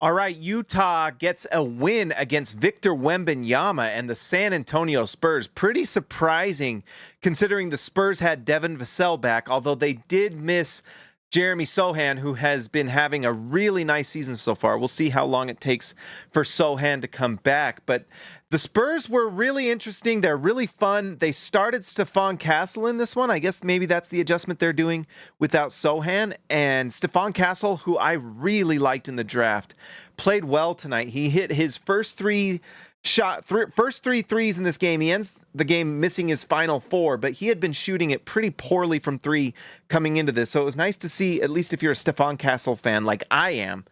All right, Utah gets a win against Victor Wembanyama and the San Antonio Spurs. Pretty surprising considering the Spurs had Devin Vassell back, although they did miss Jeremy Sohan, who has been having a really nice season so far. We'll see how long it takes for Sohan to come back. But the Spurs were really interesting. They're really fun. They started Stephon Castle in this one. I guess maybe that's the adjustment they're doing without Sohan. And Stephon Castle, who I really liked in the draft, played well tonight. He hit his first three threes in this game. He ends the game missing his final four, but he had been shooting it pretty poorly from three coming into this. So it was nice to see, at least if you're a Stephon Castle fan like I am,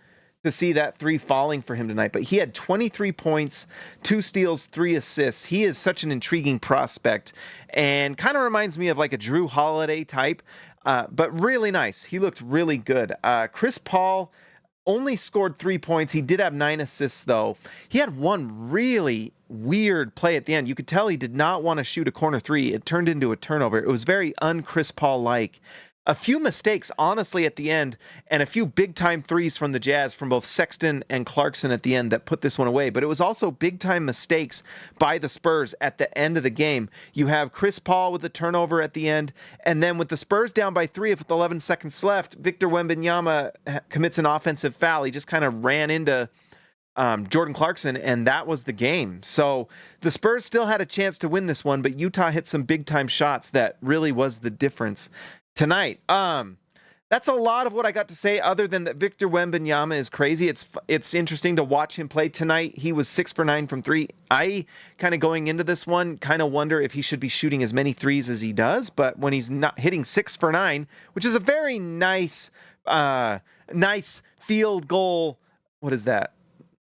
to see that three falling for him tonight. But he had 23 points, 2 steals, 3 assists. He is such an intriguing prospect and kind of reminds me of like a Drew Holiday type, but really nice. He looked really good. Chris Paul only scored 3 points. He did have 9 assists, though. He had one really weird play at the end. You could tell he did not want to shoot a corner three. It turned into a turnover. It was very un-Chris Paul-like. A few mistakes, honestly, at the end, and a few big-time threes from the Jazz from both Sexton and Clarkson at the end that put this one away. But it was also big-time mistakes by the Spurs at the end of the game. You have Chris Paul with the turnover at the end, and then with the Spurs down by 3 with 11 seconds left, Victor Wembanyama commits an offensive foul. He just kind of ran into Jordan Clarkson, and that was the game. So the Spurs still had a chance to win this one, but Utah hit some big-time shots that really was the difference tonight. That's a lot of what I got to say, other than that Victor Wembanyama is crazy. It's interesting to watch him play tonight. He was 6 for 9 from 3. I kind of going into this one kind of wonder if he should be shooting as many threes as he does, but when he's not hitting 6 for 9, which is a very nice field goal. What is that?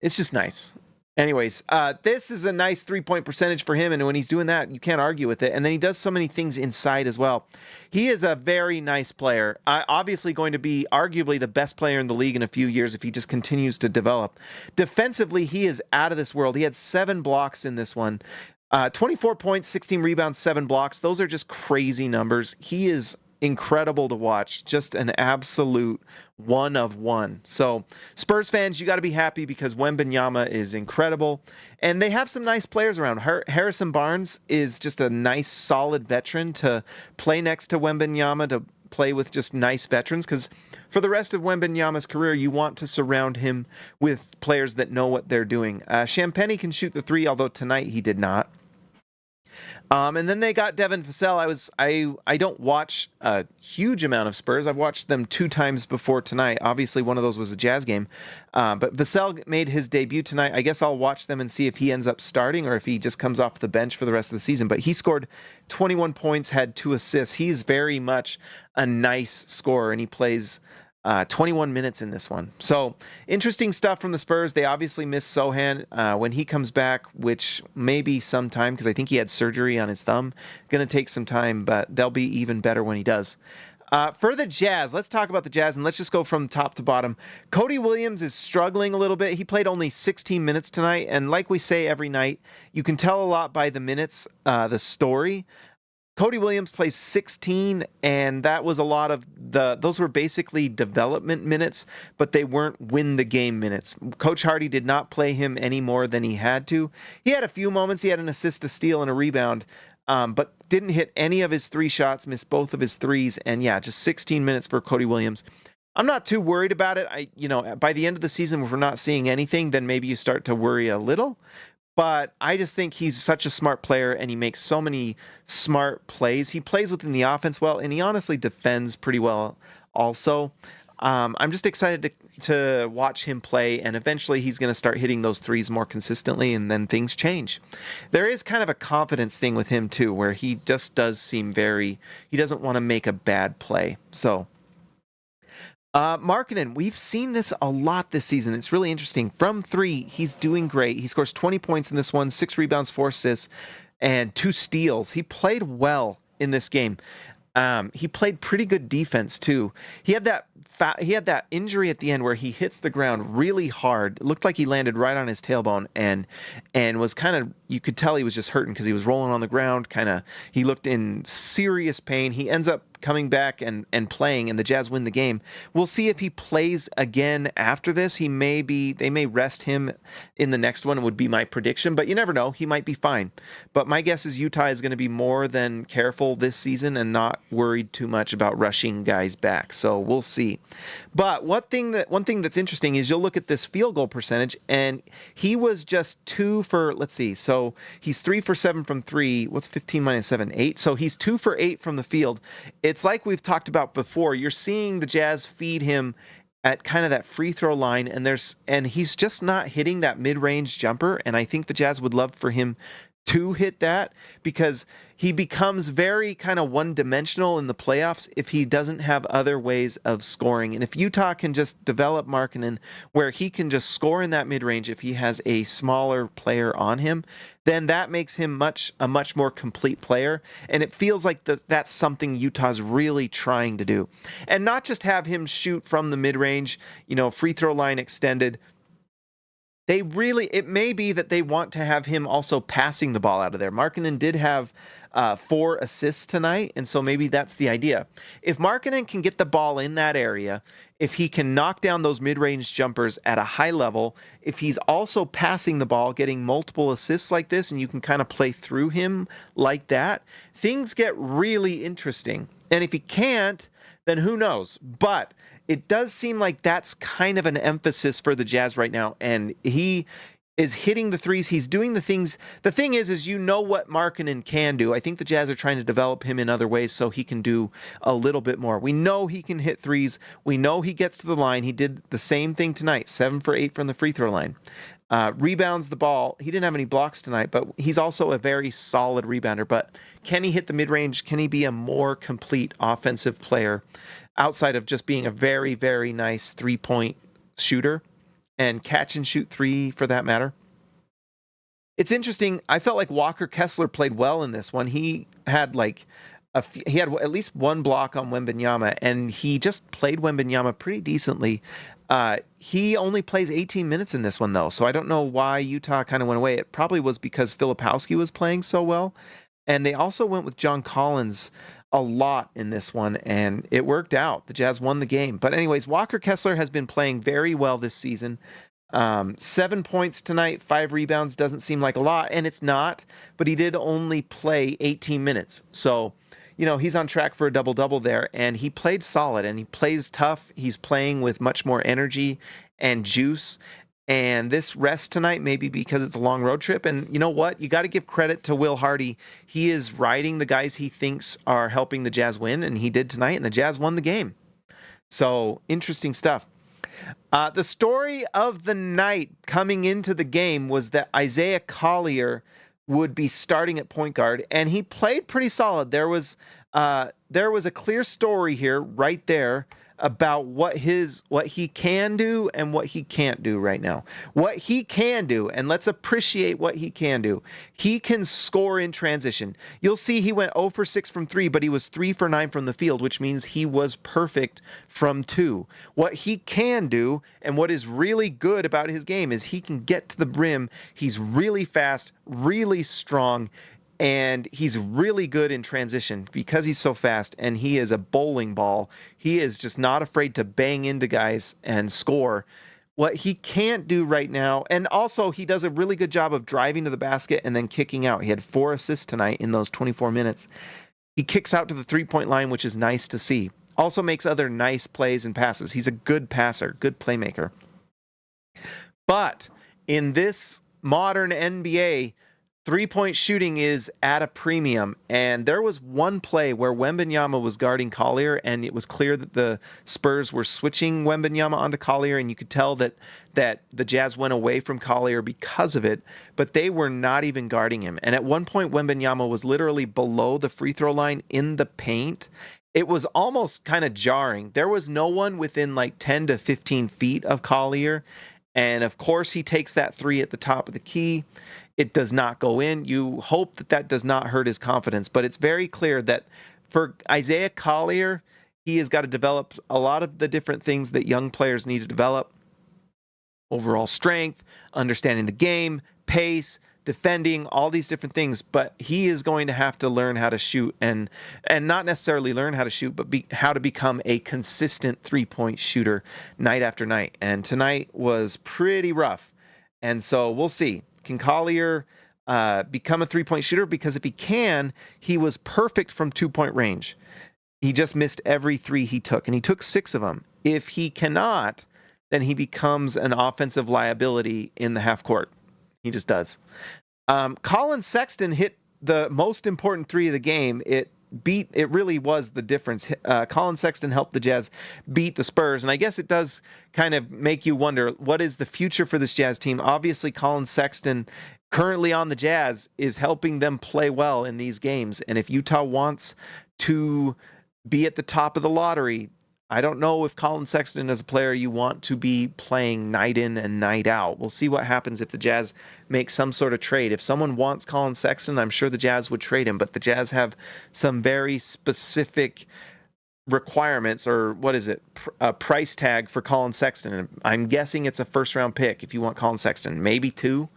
It's just nice. Anyways, this is a nice 3-point percentage for him, and when he's doing that, you can't argue with it. And then he does so many things inside as well. He is a very nice player. Obviously going to be arguably the best player in the league in a few years if he just continues to develop. Defensively, he is out of this world. He had 7 blocks in this one. 24 points, 16 rebounds, 7 blocks. Those are just crazy numbers. He is incredible to watch. Just an absolute one of one. So Spurs fans, you got to be happy because Wembanyama is incredible. And they have some nice players around. Harrison Barnes is just a nice, solid veteran to play next to Wembanyama, to play with just nice veterans. Because for the rest of Wembanyama's career, you want to surround him with players that know what they're doing. Champagnie can shoot the three, although tonight he did not. And then they got Devin Vassell. I don't watch a huge amount of Spurs. I've watched them 2 times before tonight. Obviously, one of those was a Jazz game. But Vassell made his debut tonight. I guess I'll watch them and see if he ends up starting or if he just comes off the bench for the rest of the season. But he scored 21 points, had 2 assists. He's very much a nice scorer, and he plays 21 minutes in this one. So interesting stuff from the Spurs. They obviously miss Sohan when he comes back, which may be sometime because I think he had surgery on his thumb. Going to take some time, but they'll be even better when he does. For the Jazz, let's talk about the Jazz, and let's just go from top to bottom. Cody Williams is struggling a little bit. He played only 16 minutes tonight, and like we say every night, you can tell a lot by the minutes, the story. Cody Williams plays 16, and that was a lot of those were basically development minutes, but they weren't win the game minutes. Coach Hardy did not play him any more than he had to. He had a few moments. He had an assist, a steal, and a rebound, but didn't hit any of his 3 shots, missed both of his threes, and yeah, just 16 minutes for Cody Williams. I'm not too worried about it. By the end of the season, if we're not seeing anything, then maybe you start to worry a little. But I just think he's such a smart player, and he makes so many smart plays. He plays within the offense well, and he honestly defends pretty well also. I'm just excited to watch him play, and eventually he's going to start hitting those threes more consistently, and then things change. There is kind of a confidence thing with him, too, where he just does seem he doesn't want to make a bad play. So Markkanen, we've seen this a lot this season. It's really interesting. From 3, he's doing great. He scores 20 points in this one, 6 rebounds, 4 assists, and 2 steals. He played well in this game. He played pretty good defense, too. He had that he had that injury at the end where he hits the ground really hard. It looked like he landed right on his tailbone and was kind of, you could tell he was just hurting because he was rolling on the ground. He looked in serious pain. He ends up coming back and playing, and the Jazz win the game. We'll see if he plays again after this. They may rest him in the next one, would be my prediction, but you never know. He might be fine. But my guess is Utah is going to be more than careful this season and not worried too much about rushing guys back. So we'll see. But one thing that's interesting is you'll look at this field goal percentage, and he was just 2 for, let's see, so he's 3 for 7 from 3. What's 15 minus 7? 8. So he's 2 for 8 from the field. It's like we've talked about before. You're seeing the Jazz feed him at kind of that free throw line, and he's just not hitting that mid-range jumper, and I think the Jazz would love for him to hit that, because he becomes very kind of one-dimensional in the playoffs if he doesn't have other ways of scoring. And if Utah can just develop Markkanen where he can just score in that mid-range if he has a smaller player on him, then that makes him a much more complete player. And it feels like that's something Utah's really trying to do. And not just have him shoot from the mid-range, free throw line extended. It may be that they want to have him also passing the ball out of there. Markkanen did have 4 assists tonight, and so maybe that's the idea. If Markkanen can get the ball in that area, if he can knock down those mid-range jumpers at a high level, if he's also passing the ball, getting multiple assists like this, and you can kind of play through him like that, things get really interesting. And if he can't, then who knows? But it does seem like that's kind of an emphasis for the Jazz right now, and he is hitting the threes. He's doing the things. The thing is what Markkanen can do. I think the Jazz are trying to develop him in other ways so he can do a little bit more. We know he can hit threes. We know he gets to the line. He did the same thing tonight, 7 for 8 from the free throw line. Rebounds the ball. He didn't have any blocks tonight, but he's also a very solid rebounder. But can he hit the mid-range? Can he be a more complete offensive player outside of just being a very, very nice three-point shooter and catch and shoot 3 for that matter? It's interesting. I felt like Walker Kessler played well in this one. He had he had at least 1 block on Wembanyama, and he just played Wembanyama pretty decently. He only plays 18 minutes in this one, though, so I don't know why Utah kind of went away. It probably was because Filipowski was playing so well, and they also went with John Collins a lot in this one, and it worked out. The Jazz won the game. But anyways, Walker Kessler has been playing very well this season. 7 points tonight, 5 rebounds. Doesn't seem like a lot, and it's not, but he did only play 18 minutes. So, he's on track for a double-double there, and he played solid, and he plays tough. He's playing with much more energy and juice. And this rest tonight, maybe because it's a long road trip. And you know what? You got to give credit to Will Hardy. He is riding the guys he thinks are helping the Jazz win, and he did tonight, and the Jazz won the game. So, interesting stuff. The story of the night coming into the game was that Isaiah Collier would be starting at point guard, and he played pretty solid. There was a clear story here right there about what he can do and what he can't do right now. What he can do, and let's appreciate what he can do. He can score in transition. You'll see he went 0 for 6 from 3, but he was 3 for 9 from the field, which means he was perfect from 2. What he can do, and what is really good about his game, is he can get to the rim. He's really fast, really strong, and he's really good in transition because he's so fast, and he is a bowling ball. He is just not afraid to bang into guys and score. What he can't do right now, and also he does a really good job of driving to the basket and then kicking out. He had 4 assists tonight in those 24 minutes. He kicks out to the three-point line, which is nice to see. Also makes other nice plays and passes. He's a good passer, good playmaker. But in this modern NBA, three-point shooting is at a premium, and there was one play where Wembanyama was guarding Collier, and it was clear that the Spurs were switching Wembanyama onto Collier, and you could tell that the Jazz went away from Collier because of it, but they were not even guarding him. And at one point, Wembanyama was literally below the free throw line in the paint. It was almost kind of jarring. There was no one within 10 to 15 feet of Collier, and of course, he takes that 3 at the top of the key. It does not go in. You hope that does not hurt his confidence, but it's very clear that for Isaiah Collier, He has got to develop a lot of the different things that young players need to develop: overall strength, understanding the game, pace, defending, all these different things. But he is going to have to learn how to shoot, and not necessarily learn how to shoot, but how to become a consistent three-point shooter night after night. And tonight was pretty rough. And so we'll see. Can Collier become a three-point shooter? Because if he can, he was perfect from two-point range. He just missed every three he took, and he took 6 of them. If he cannot, then he becomes an offensive liability in the half court. He just does. Colin Sexton hit the most important 3 of the game. It really was the difference. Colin Sexton helped the Jazz beat the Spurs, and I guess it does kind of make you wonder, what is the future for this Jazz team? Obviously, Colin Sexton, currently on the Jazz, is helping them play well in these games, and if Utah wants to be at the top of the lottery, I don't know if Colin Sexton is a player you want to be playing night in and night out. We'll see what happens if the Jazz make some sort of trade. If someone wants Colin Sexton, I'm sure the Jazz would trade him, but the Jazz have some very specific requirements, or what is it, a price tag for Colin Sexton. I'm guessing it's a first-round pick if you want Colin Sexton. Maybe 2.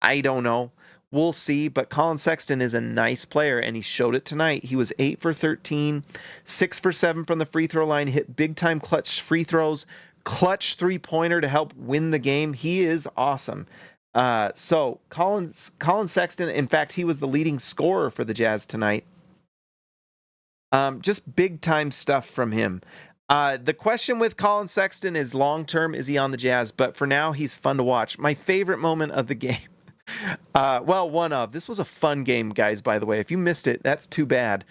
I don't know. We'll see, but Colin Sexton is a nice player, and he showed it tonight. He was 8 for 13, 6 for 7 from the free throw line, hit big-time clutch free throws, clutch three-pointer to help win the game. He is awesome. So Colin Sexton, in fact, he was the leading scorer for the Jazz tonight. Just big-time stuff from him. The question with Colin Sexton is, long-term, is he on the Jazz? But for now, he's fun to watch. My favorite moment of the game. This was a fun game, guys, by the way. If you missed it, that's too bad.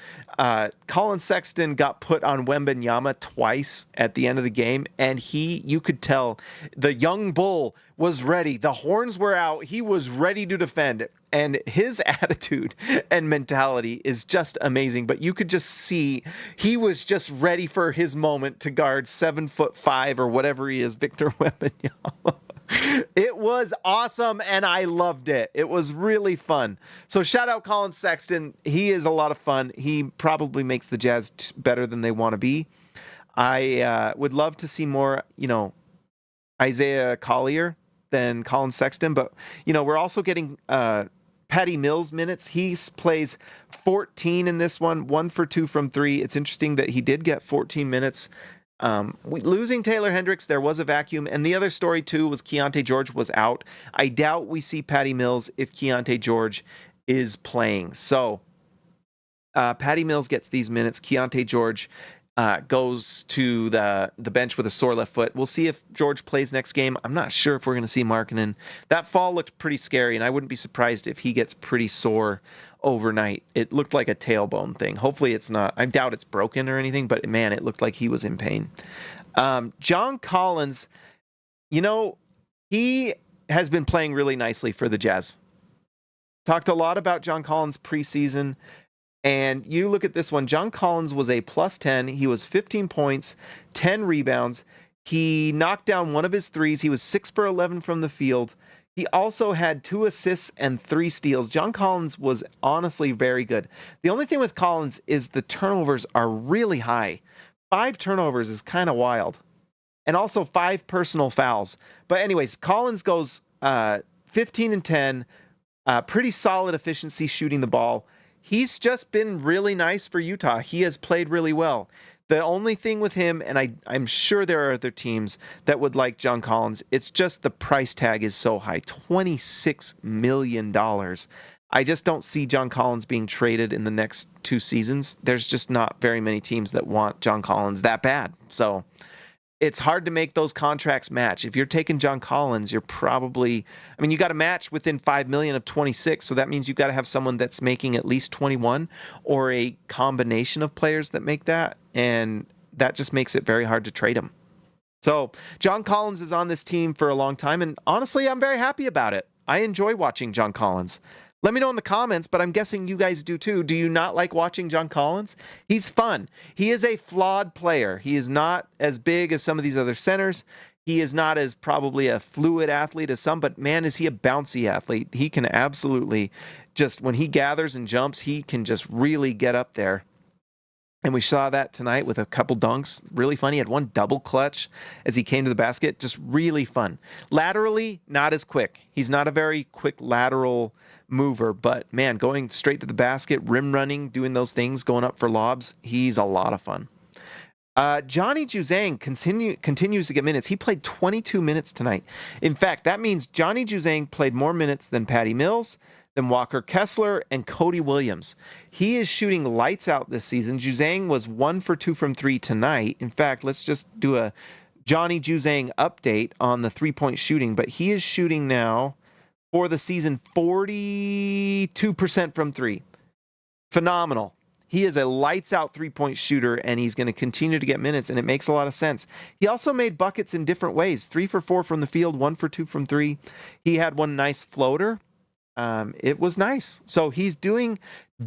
Colin Sexton got put on Wembanyama twice at the end of the game, and you could tell the young bull was ready. The horns were out. He was ready to defend. And his attitude and mentality is just amazing. But you could just see he was just ready for his moment to guard 7'5" or whatever he is, Victor Wembanyama. It was awesome, and I loved it. It was really fun. So shout out Colin Sexton. He is a lot of fun. He probably makes the Jazz better than they want to be. I would love to see more, Isaiah Collier than Colin Sexton. But, we're also getting Patty Mills minutes. He plays 14 in this one, 1 for 2 from 3. It's interesting that he did get 14 minutes. Losing Taylor Hendricks, there was a vacuum. And the other story, too, was Keontae George was out. I doubt we see Patty Mills if Keontae George is playing. So Patty Mills gets these minutes. Keontae George goes to the bench with a sore left foot. We'll see if George plays next game. I'm not sure if we're going to see Markkanen. That fall looked pretty scary, and I wouldn't be surprised if he gets pretty sore overnight. It looked like a tailbone thing. Hopefully it's not. I doubt it's broken or anything, but man, it looked like he was in pain. John Collins, he has been playing really nicely for the Jazz. Talked a lot about John Collins preseason, and you look at this one. John Collins was a +10. He was 15 points, 10 rebounds. He knocked down one of his threes. He was 6 for 11 from the field. He also had 2 assists and 3 steals. John Collins was honestly very good. The only thing with Collins is the turnovers are really high. 5 turnovers is kind of wild. And also 5 personal fouls. But anyways, Collins goes 15 and 10. Pretty solid efficiency shooting the ball. He's just been really nice for Utah. He has played really well. The only thing with him, and I'm sure there are other teams that would like John Collins, it's just the price tag is so high, $26 million. I just don't see John Collins being traded in the next 2 seasons. There's just not very many teams that want John Collins that bad. So it's hard to make those contracts match. If you're taking John Collins, you're probably, you got to match within $5 million of 26. So that means you've got to have someone that's making at least 21, or a combination of players that make that. And that just makes it very hard to trade him. So John Collins is on this team for a long time. And honestly, I'm very happy about it. I enjoy watching John Collins. Let me know in the comments, but I'm guessing you guys do too. Do you not like watching John Collins? He's fun. He is a flawed player. He is not as big as some of these other centers. He is not as probably a fluid athlete as some, but man, is he a bouncy athlete. He can absolutely just, when he gathers and jumps, he can just really get up there. And we saw that tonight with a couple dunks. Really funny. He had one double clutch as he came to the basket. Just really fun. Laterally, not as quick. He's not a very quick lateral mover, but man, going straight to the basket, rim running, doing those things, going up for lobs, he's a lot of fun. Johnny Juzang continues to get minutes. He played 22 minutes tonight. In fact, that means Johnny Juzang played more minutes than Patty Mills, than Walker Kessler, and Cody Williams. He is shooting lights out this season. Juzang was 1 for 2 from 3 tonight. In fact, let's just do a Johnny Juzang update on the three-point shooting, but he is shooting now for the season 42% from 3. Phenomenal. He is a lights-out three-point shooter, and he's going to continue to get minutes, and it makes a lot of sense. He also made buckets in different ways. 3 for 4 from the field, 1 for 2 from 3. He had one nice floater. It was nice. So he's doing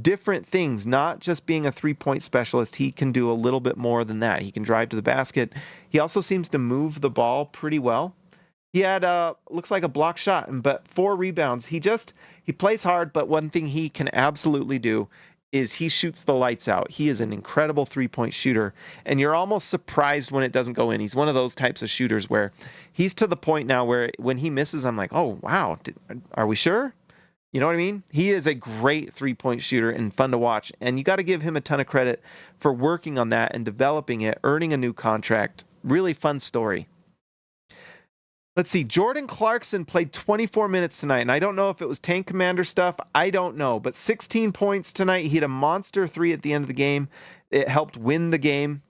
different things, not just being a three-point specialist. He can do a little bit more than that. He can drive to the basket. He also seems to move the ball pretty well. He had looks like a block shot, but 4 rebounds. He plays hard, but one thing he can absolutely do is he shoots the lights out. He is an incredible three-point shooter, and you're almost surprised when it doesn't go in. He's one of those types of shooters where he's to the point now where when he misses, I'm like, oh, wow, are we sure? You know what I mean? He is a great three-point shooter and fun to watch, and you got to give him a ton of credit for working on that and developing it, earning a new contract. Really fun story. Let's see. Jordan Clarkson played 24 minutes tonight, and I don't know if it was Tank Commander stuff. I don't know, but 16 points tonight. He had a monster 3 at the end of the game. It helped win the game.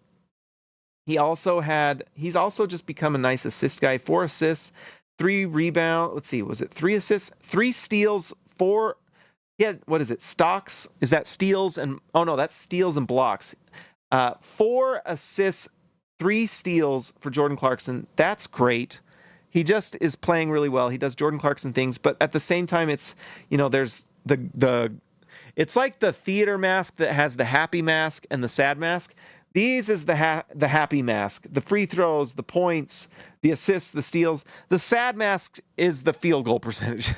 He's also just become a nice assist guy. 4 assists, 3 rebounds. Let's see. Was it 3 assists, 3 steals, 4? Yeah. What is it? Stocks? Is that steals and? Oh no, that's steals and blocks. 4 assists, 3 steals for Jordan Clarkson. That's great. He just is playing really well. He does Jordan Clarkson things, but at the same time, it's, there's it's like the theater mask that has the happy mask and the sad mask. These is the happy mask, the free throws, the points, the assists, the steals. The sad mask is the field goal percentage.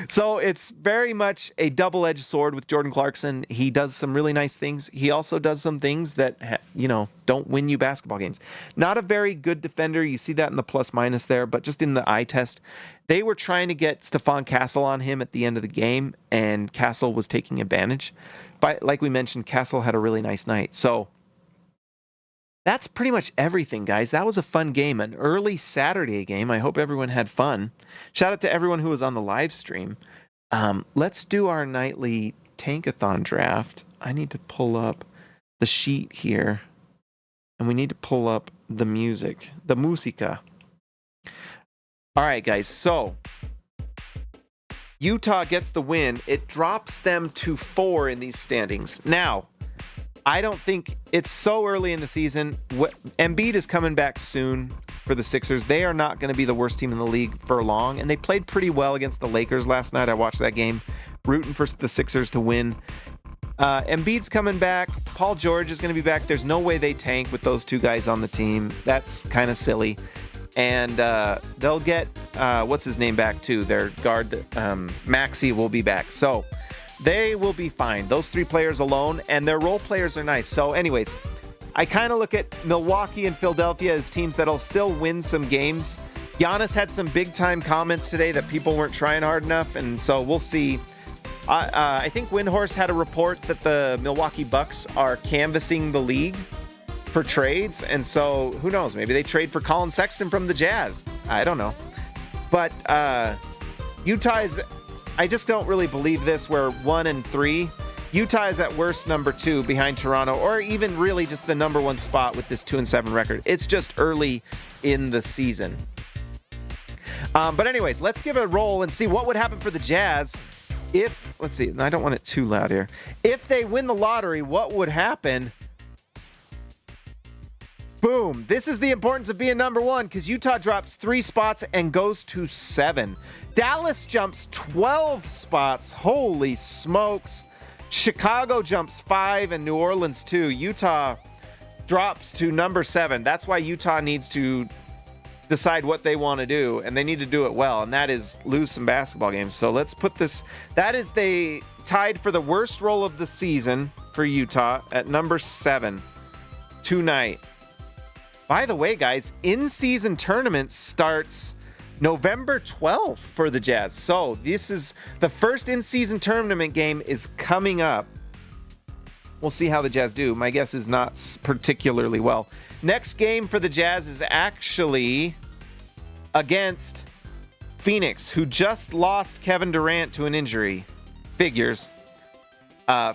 So it's very much a double-edged sword with Jordan Clarkson. He does some really nice things. He also does some things that, don't win you basketball games. Not a very good defender. You see that in the plus-minus there, but just in the eye test. They were trying to get Stephon Castle on him at the end of the game, and Castle was taking advantage. But like we mentioned, Castle had a really nice night. So that's pretty much everything, guys. That was a fun game, an early Saturday game. I hope everyone had fun. Shout out to everyone who was on the live stream. Let's do our nightly Tankathon draft. I need to pull up the sheet here, and we need to pull up the music, the musica. All right, guys. So Utah gets the win. It drops them to 4 in these standings. Now, I don't think it's so early in the season. Embiid is coming back soon for the Sixers. They are not going to be the worst team in the league for long, and they played pretty well against the Lakers last night. I watched that game, rooting for the Sixers to win. Embiid's coming back. Paul George is going to be back. There's no way they tank with those 2 guys on the team. That's kind of silly. And they'll get, what's his name back too? Their guard, Maxey, will be back. So they will be fine. Those 3 players alone, and their role players are nice. So anyways, I kind of look at Milwaukee and Philadelphia as teams that'll still win some games. Giannis had some big-time comments today that people weren't trying hard enough, and so we'll see. I think Windhorse had a report that the Milwaukee Bucks are canvassing the league for trades, and so who knows? Maybe they trade for Colin Sexton from the Jazz. I don't know. But Utah is... I just don't really believe this. We're 1 and 3. Utah is at worst number 2 behind Toronto, or even really just the number 1 spot with this 2-7 record. It's just early in the season. But anyways, let's give it a roll and see what would happen for the Jazz if, let's see, I don't want it too loud here. If they win the lottery, what would happen? Boom. This is the importance of being number 1, because Utah drops 3 spots and goes to 7. Dallas jumps 12 spots. Holy smokes. Chicago jumps 5 and New Orleans 2. Utah drops to number 7. That's why Utah needs to decide what they want to do, and they need to do it well, and that is lose some basketball games. So let's put this. That is they tied for the worst roll of the season. for Utah at number 7 tonight. By the way, guys, in-season tournament starts November 12th for the Jazz. So this is the first in-season tournament game is coming up. We'll see how the Jazz do. My guess is not particularly well. Next game for the Jazz is actually against Phoenix, who just lost Kevin Durant to an injury. Figures.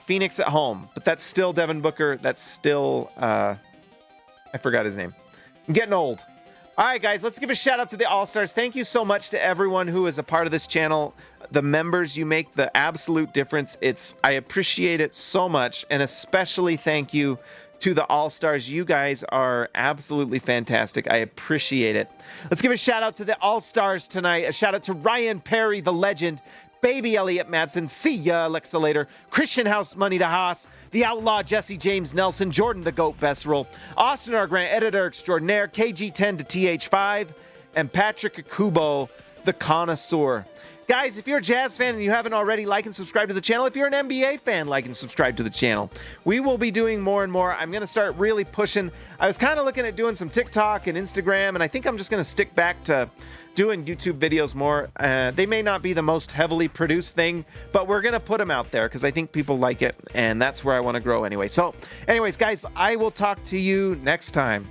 Phoenix at home, but that's still Devin Booker. That's still, I forgot his name. I'm getting old. All right, guys, let's give a shout out to the All-Stars. Thank you so much to everyone who is a part of this channel. The members, you make the absolute difference. I appreciate it so much, and especially thank you to the All-Stars. You guys are absolutely fantastic. I appreciate it. Let's give a shout out to the All-Stars tonight. A shout out to Ryan Perry, the legend, Baby Elliott Madsen, see ya, Alexa Later, Christian House Money to Haas, the Outlaw Jesse James Nelson, Jordan the Goat Vesseral, Austin R. Grant, Editor Extraordinaire, KG10 to TH5, and Patrick Akubo, the Connoisseur. Guys, if you're a Jazz fan and you haven't already, like and subscribe to the channel. If you're an NBA fan, like and subscribe to the channel. We will be doing more and more. I'm going to start really pushing. I was kind of looking at doing some TikTok and Instagram, and I think I'm just going to stick back to doing YouTube videos more. They may not be the most heavily produced thing, but we're going to put them out there because I think people like it, and that's where I want to grow anyway. So anyways, guys, I will talk to you next time.